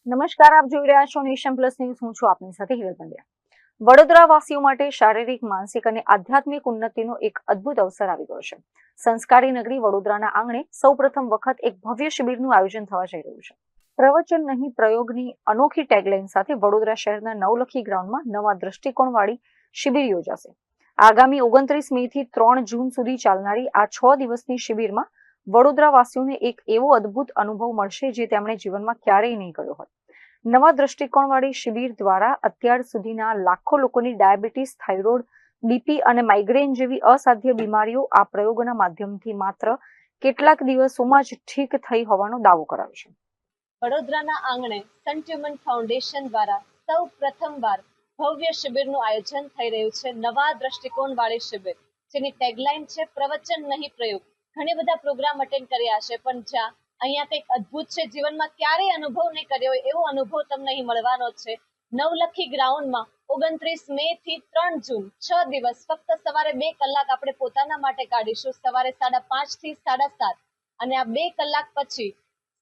નમસ્કાર, આપ જોઈ રહ્યા છો નેશન પ્લસ ન્યૂઝ. હું છું આપની સાથે હિરલ પંડ્યા. વડોદરા વાસીઓ માટે શારીરિક, માનસિક અને આધ્યાત્મિક ઉન્નતિનો એક અદ્ભુત અવસર આવી ગયો છે. સંસ્કારી નગરી વડોદરાના આંગણે સૌપ્રથમ વખત એક ભવ્ય શિબિરનું આયોજન થવા જઈ રહ્યું છે. પ્રવચન નહીં પ્રયોગની અનોખી ટેગલાઇન સાથે વડોદરા શહેરના નવલખી ગ્રાઉન્ડમાં નવા દ્રષ્ટિકોણવાળી શિબિર યોજાશે. આગામી 29 મે થી 3 જૂન સુધી ચાલનારી આ 6 દિવસની શિબિરમાં વડોદરા વાસીઓને એક એવો અદ્ભુત અનુભવ મળશે જે તેમણે જીવનમાં ક્યારેય નહીં કર્યો હોય. નવા દ્રષ્ટિકોણવાળી શિબિર દ્વારા અત્યાર સુધીના લાખો લોકોની ડાયાબિટીસ, થાઇરોઇડ, બીપી અને માઇગ્રેન જેવી અસાધ્ય બીમારીઓ આ પ્રયોગોના માધ્યમથી માત્ર કેટલાક દિવસોમાં જ ઠીક થઈ હોવાનો દાવો કરાયો છે. વડોદરાના આંગણે સન્ટ હ્યુમન ફાઉન્ડેશન દ્વારા સૌ પ્રથમવાર ભવ્ય શિબિરનું આયોજન થઈ રહ્યું છે. નવા દ્રષ્ટિકોણવાળી શિબિર, જેની ટેગલાઇન છે પ્રવચન નહીં પ્રયોગ. ઘણી બધા પ્રોગ્રામ અટેન્ડ કર્યા છે, પણ જ્યાં અહીંયા કંઈક અદ્ભુત છે, જીવનમાં ક્યારેય અનુભવ નહીં કર્યો હોય એવો અનુભવ તમને અહીં મળવાનો છે. નવલખી ગ્રાઉન્ડમાં 29 મે થી 3 જૂન 6 દિવસ ફક્ત સવારે 2 કલાક આપણે પોતાના માટે કાઢીશું. સવારે 5:30 થી 7:30 અને આ 2 કલાક પછી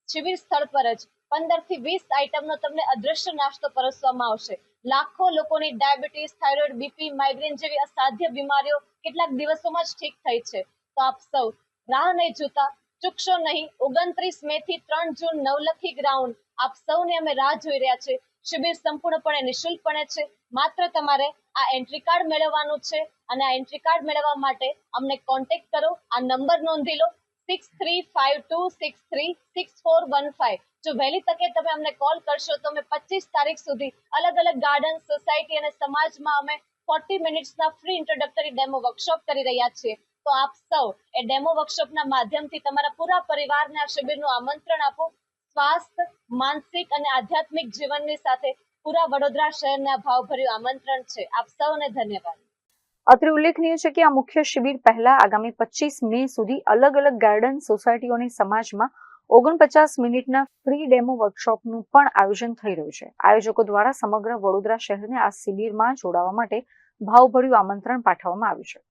શિબિર સ્થળ પર જ 15 થી 20 આઈટમનો તમને અદ્રશ્ય નાસ્તો પરોસવામાં આવશે. લાખો લોકોની ડાયાબિટીસ, થાઇરોઇડ, બીપી, માઇગ્રેન જેવી અસાધ્ય બીમારીઓ કેટલાક દિવસોમાં જ ઠીક થઈ છે. તો આપ સૌ રાહ નહીં જોતા, ચૂકશો નહીં. 29 મે થી 3 જૂન નવલખી ગ્રાઉન્ડ, આપ સૌને અમે રાહ જોઈ રહ્યા છે. શિબિર સંપૂર્ણપણે નિઃશુલ્કપણે છે. માત્ર તમારે આ એન્ટ્રી કાર્ડ મેળવવાનું છે અને આ એન્ટ્રી કાર્ડ મેળવવા માટે અમને કોન્ટેક્ટ કરો. આ નંબર નોંધી લો, 6352636415. જો વહેલી તકે તમે અમને કોલ કરશો તો અમે 25 તારીખ સુધી અલગ અલગ ગાર્ડન, સોસાયટી અને સમાજમાં અમે 40 મિનિટ્સના ફ્રી ઇન્ટ્રોડક્ટરી ડેમો વર્કશોપ કરી રહ્યા છીએ. તો આપ સૌ એ ડેમો વર્કશોપના માધ્યમથી તમારા પૂરા પરિવારને આ શિબિરનું આમંત્રણ આપો. સ્વાસ્થ્ય, માનસિક અને આધ્યાત્મિક જીવનની સાથે પૂરા વડોદરા શહેરને આ ભાવભર્યું આમંત્રણ છે. આપ સૌને ધન્યવાદ. અત્રે ઉલ્લેખનીય છે કે આ મુખ્ય શિબિર પહેલા આગામી 25 મે સુધી અલગ અલગ ગાર્ડન, સોસાયટીઓ અને સમાજમાં 49 મિનિટના ફ્રી ડેમો વર્કશોપનું પણ આયોજન થઈ રહ્યું છે. આયોજકો દ્વારા સમગ્ર વડોદરા શહેરને આ શિબિરમાં જોડાવા માટે ભાવભર્યું આમંત્રણ પાઠવવામાં આવ્યું છે.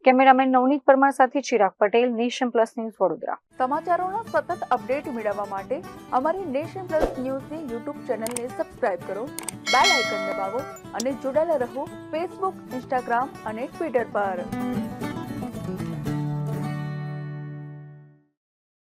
કેમેરામેન નવનીત પરમાર સાથે Chirag Patel, nation plus news, Vadodara. સમાચારોના સતત અપડેટ મેળવવા માટે અમારી નેશન પ્લસ ન્યૂઝની યુટ્યુબ ચેનલને સબસ્ક્રાઇબ કરો, બેલ આઇકન દબાવો અને જોડાયેલા રહો ફેસબુક, ઇન્સ્ટાગ્રામ અને ટ્વિટર પર.